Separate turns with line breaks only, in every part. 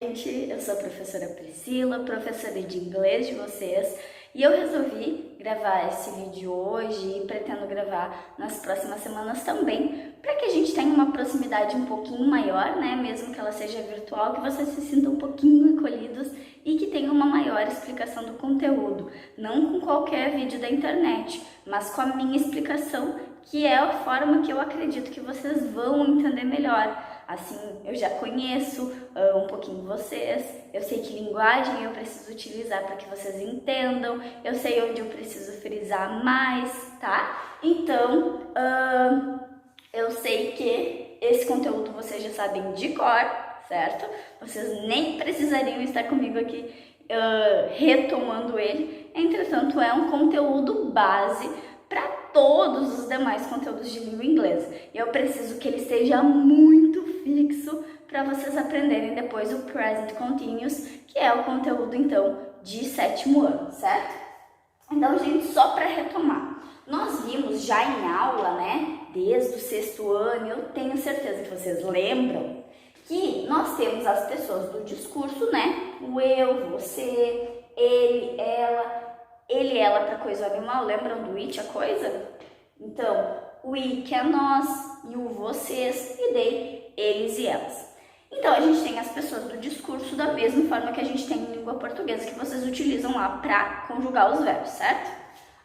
Gente, eu sou a professora Priscila, professora de inglês de vocês, e eu resolvi gravar esse vídeo hoje e pretendo gravar nas próximas semanas também, para que a gente tenha uma proximidade um pouquinho maior, né, mesmo que ela seja virtual, que vocês se sintam um pouquinho acolhidos e que tenha uma maior explicação do conteúdo, não com qualquer vídeo da internet, mas com a minha explicação, que é a forma que eu acredito que vocês vão entender melhor. Assim, eu já conheço um pouquinho vocês, eu sei que linguagem eu preciso utilizar para que vocês entendam, eu sei onde eu preciso frisar mais, tá? Então, eu sei que esse conteúdo vocês já sabem de cor, certo? Vocês nem precisariam estar comigo aqui retomando ele, entretanto é um conteúdo base para todos os demais conteúdos de língua inglesa. E eu preciso que ele seja muito fixo para vocês aprenderem depois o Present Continuous, que é o conteúdo, então, de 7º ano, certo? Então, gente, só para retomar, nós vimos já em aula, né, desde o 6º ano, eu tenho certeza que vocês lembram, que nós temos as pessoas do discurso, né, o eu, você, ele, ela para coisa ou animal, lembram do it, a coisa? Então, o we que é nós, e o vocês, e they, eles e elas. Então, a gente tem as pessoas do discurso da mesma forma que a gente tem em língua portuguesa, que vocês utilizam lá para conjugar os verbos, certo?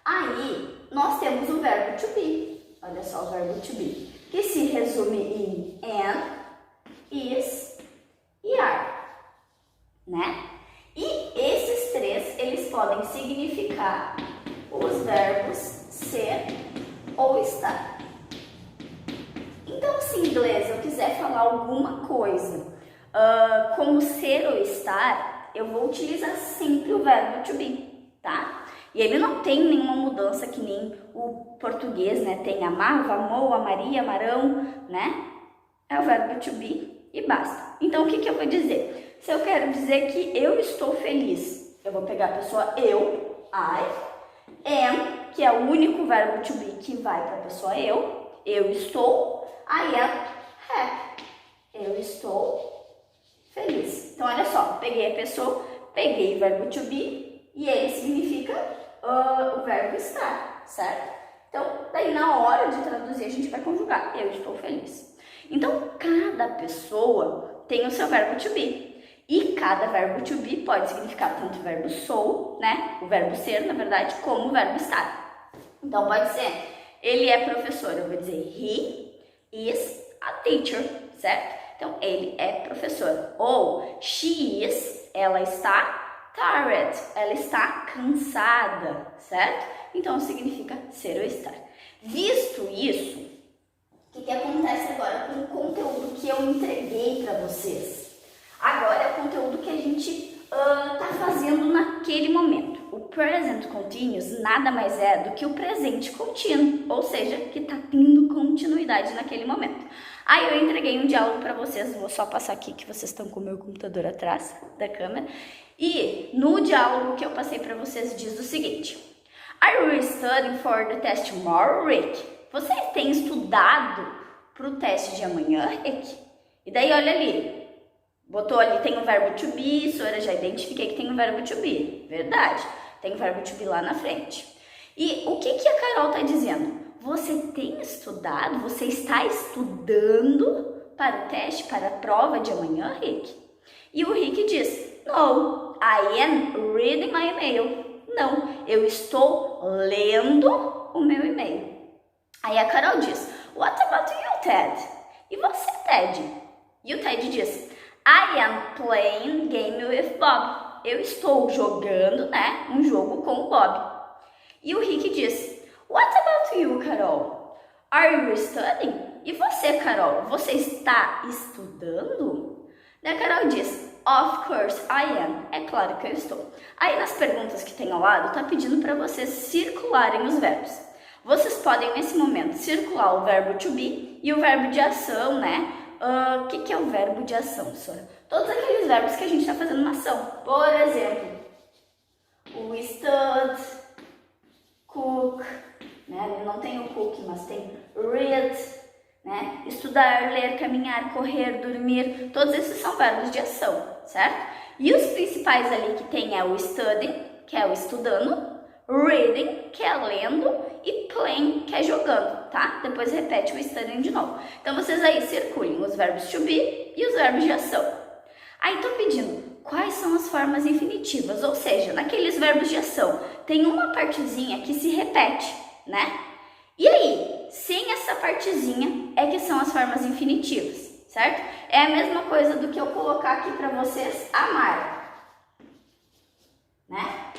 Aí, nós temos o verbo to be, olha só o verbo to be, que se resume em am, is e are, né? E esses três, eles podem significar os verbos ser ou estar. Então, se em inglês eu quiser falar alguma coisa como ser ou estar, eu vou utilizar sempre o verbo to be, tá? E ele não tem nenhuma mudança que nem o português, né? Tem amava, amou, amaria, amarão, né? É o verbo to be e basta. Então, o que eu vou dizer? Se eu quero dizer que eu estou feliz, eu vou pegar a pessoa eu, I, am, que é o único verbo to be que vai para a pessoa eu estou, I am happy, eu estou feliz. Então, olha só, peguei a pessoa, peguei o verbo to be e ele significa o verbo estar, certo? Então, daí na hora de traduzir a gente vai conjugar, eu estou feliz. Então, cada pessoa tem o seu verbo to be. E cada verbo to be pode significar tanto o verbo sou, né? O verbo ser, na verdade, como o verbo estar. Então, pode ser, ele é professor, eu vou dizer he is a teacher, certo? Então, ele é professor. Ou she is, ela está tired, ela está cansada, certo? Então, significa ser ou estar. Visto isso, o que acontece agora com o conteúdo que eu entreguei para vocês? Agora é o conteúdo que a gente está fazendo naquele momento. O present continuous nada mais é do que o presente contínuo, ou seja, que está tendo continuidade naquele momento. Aí eu entreguei um diálogo para vocês, vou só passar aqui que vocês estão com o meu computador atrás da câmera. E no diálogo que eu passei para vocês diz o seguinte: Are you studying for the test tomorrow, Rick? Você tem estudado para o teste de amanhã, Rick? E daí olha ali. Botou ali, tem o verbo to be, Sora, já identifiquei que tem o verbo to be. Verdade, tem o verbo to be lá na frente. E o que a Carol está dizendo? Você tem estudado, você está estudando para o teste, para a prova de amanhã, Rick? E o Rick diz, No, I am reading my email. Não, eu estou lendo o meu e-mail. Aí a Carol diz, What about you, Ted? E você, Ted? E o Ted diz, I am playing game with Bob. Eu estou jogando, né, um jogo com o Bob. E o Rick diz, What about you, Carol? Are you studying? E você, Carol, você está estudando? E a Carol diz, Of course I am. É claro que eu estou. Aí nas perguntas que tem ao lado, está pedindo para vocês circularem os verbos. Vocês podem, nesse momento, circular o verbo to be e o verbo de ação, né? O que é o verbo de ação, Sora? Todos aqueles verbos que a gente está fazendo uma ação. Por exemplo, o stud, cook, né? Não tem o cook, mas tem read, né? Estudar, ler, caminhar, correr, dormir, todos esses são verbos de ação, certo? E os principais ali que tem é o studying, que é o estudando, reading, que é lendo, e playing, que é jogando, tá? Depois repete o studying de novo. Então vocês aí circulem os verbos to be e os verbos de ação. Aí tô pedindo quais são as formas infinitivas, ou seja, naqueles verbos de ação tem uma partezinha que se repete, né? E aí, sem essa partezinha é que são as formas infinitivas, certo? É a mesma coisa do que eu colocar aqui para vocês amar, né?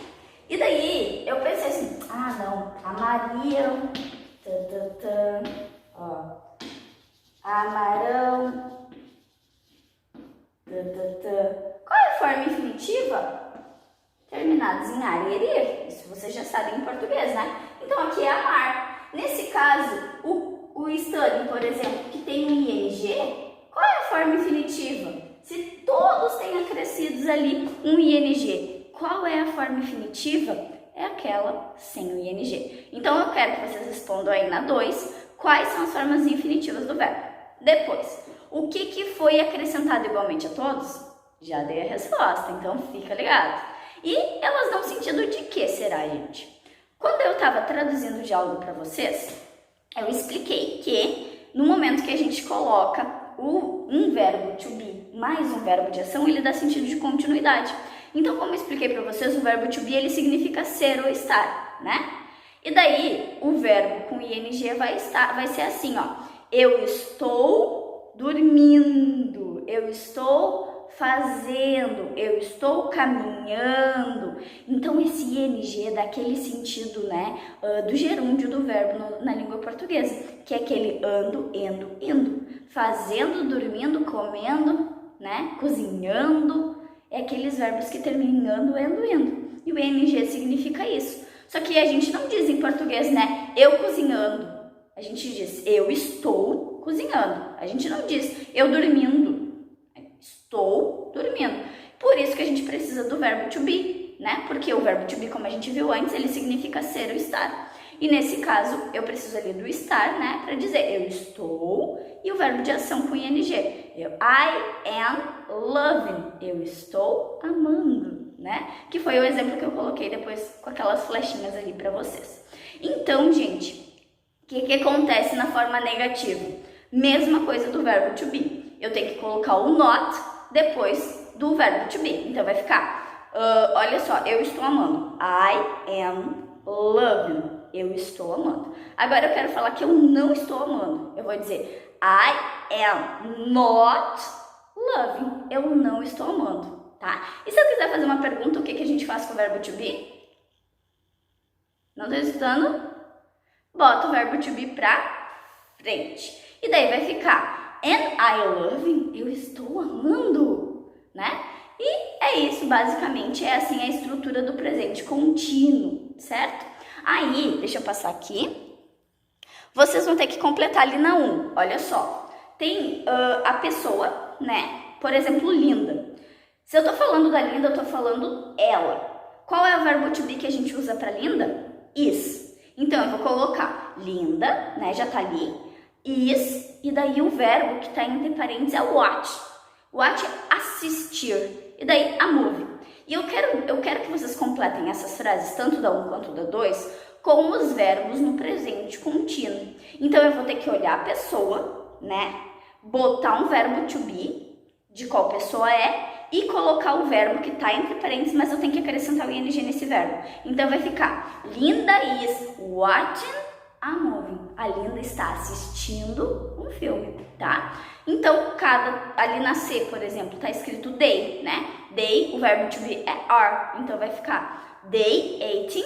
E daí eu pensei assim, não, amariam, ó, amarão, Qual é a forma infinitiva? Terminados em ar e erir. Isso vocês já sabem em português, né? Então aqui é amar. Nesse caso, o study, por exemplo, que tem um ing, qual é a forma infinitiva? Se todos têm acrescidos ali um ing, qual é a forma infinitiva? É aquela sem o ing. Então eu quero que vocês respondam aí na 2 quais são as formas infinitivas do verbo. Depois, o que foi acrescentado igualmente a todos? Já dei a resposta, então fica ligado. E elas dão sentido de que será, gente? Quando eu estava traduzindo de algo para vocês, eu expliquei que no momento que a gente coloca um verbo to be mais um verbo de ação, ele dá sentido de continuidade. Então, como eu expliquei para vocês, o verbo to be ele significa ser ou estar, né? E daí, o verbo com ing vai ser assim, ó. Eu estou dormindo, eu estou fazendo, eu estou caminhando. Então esse ing dá aquele sentido, né, do gerúndio do verbo na língua portuguesa, que é aquele ando, endo, indo, fazendo, dormindo, comendo, né, cozinhando, é aqueles verbos que terminam em ando, endo, indo. E o ing significa isso. Só que a gente não diz em português, né, eu cozinhando. A gente diz eu estou cozinhando. A gente não diz eu dormindo. Estou dormindo. Por isso que a gente precisa do verbo to be, né? Porque o verbo to be, como a gente viu antes, ele significa ser ou estar. E nesse caso, eu preciso ali do estar, né? Para dizer eu estou e o verbo de ação com ing. I am loving. Eu estou amando, né? Que foi o exemplo que eu coloquei depois com aquelas flechinhas ali para vocês. Então, gente, o que acontece na forma negativa? Mesma coisa do verbo to be. Eu tenho que colocar o not depois do verbo to be. Então vai ficar, olha só, eu estou amando. I am loving. Eu estou amando. Agora eu quero falar que eu não estou amando. Eu vou dizer I am not loving. Eu não estou amando, tá? E se eu quiser fazer uma pergunta, o que a gente faz com o verbo to be? Não estou escutando? Bota o verbo to be pra frente. E daí vai ficar am I loving? Eu estou amando, né? E é isso, basicamente, é assim a estrutura do presente contínuo, certo? Aí, deixa eu passar aqui. Vocês vão ter que completar ali na 1. Olha só, tem a pessoa, né? Por exemplo, Linda. Se eu tô falando da Linda, eu tô falando ela. Qual é o verbo to be que a gente usa para Linda? Is. Então, eu vou colocar Linda, né? Já tá ali. Is, e daí o verbo que está entre parênteses é watch. Watch é assistir. E daí a movie. E eu quero que vocês completem essas frases, tanto da 1 quanto da 2, com os verbos no presente contínuo. Então eu vou ter que olhar a pessoa, né? Botar um verbo to be, de qual pessoa é, e colocar o verbo que está entre parênteses, mas eu tenho que acrescentar o ing nesse verbo. Então vai ficar Linda is watching a movie. A Linda está assistindo um filme, tá? Então, ali na C, por exemplo, tá escrito they, né? They, o verbo to be é are. Então, vai ficar they eating,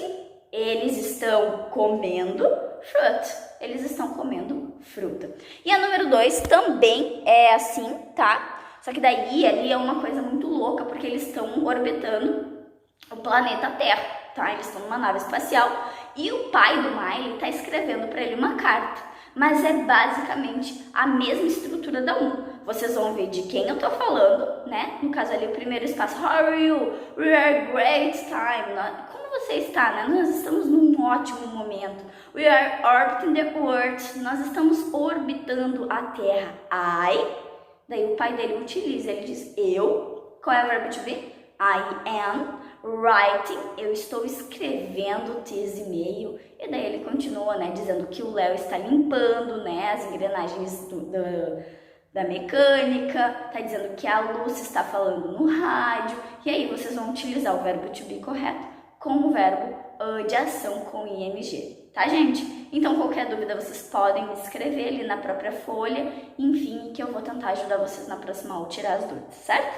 eles estão comendo fruit. Eles estão comendo fruta. E a número 2 também é assim, tá? Só que daí, ali é uma coisa muito louca, porque eles estão orbitando o planeta Terra, tá? Eles estão numa nave espacial e o pai do Miley está escrevendo para ele uma carta, mas é basicamente a mesma estrutura da 1. Vocês vão ver de quem eu tô falando, né? No caso ali, o primeiro espaço, how are you? We are great time. Como como você está, né? Nós estamos num ótimo momento. We are orbiting the Earth. Nós estamos orbitando a Terra. Daí o pai dele utiliza, ele diz eu. Qual é o verbo to be? I am writing. Eu estou escrevendo this e-mail. E daí ele continua, né? Dizendo que o Léo está limpando, né? As engrenagens da mecânica, tá dizendo que a Lúcia está falando no rádio, e aí vocês vão utilizar o verbo to be correto com o verbo de ação com ing, tá, gente? Então, qualquer dúvida vocês podem me escrever ali na própria folha, enfim, que eu vou tentar ajudar vocês na próxima aula a tirar as dúvidas, certo?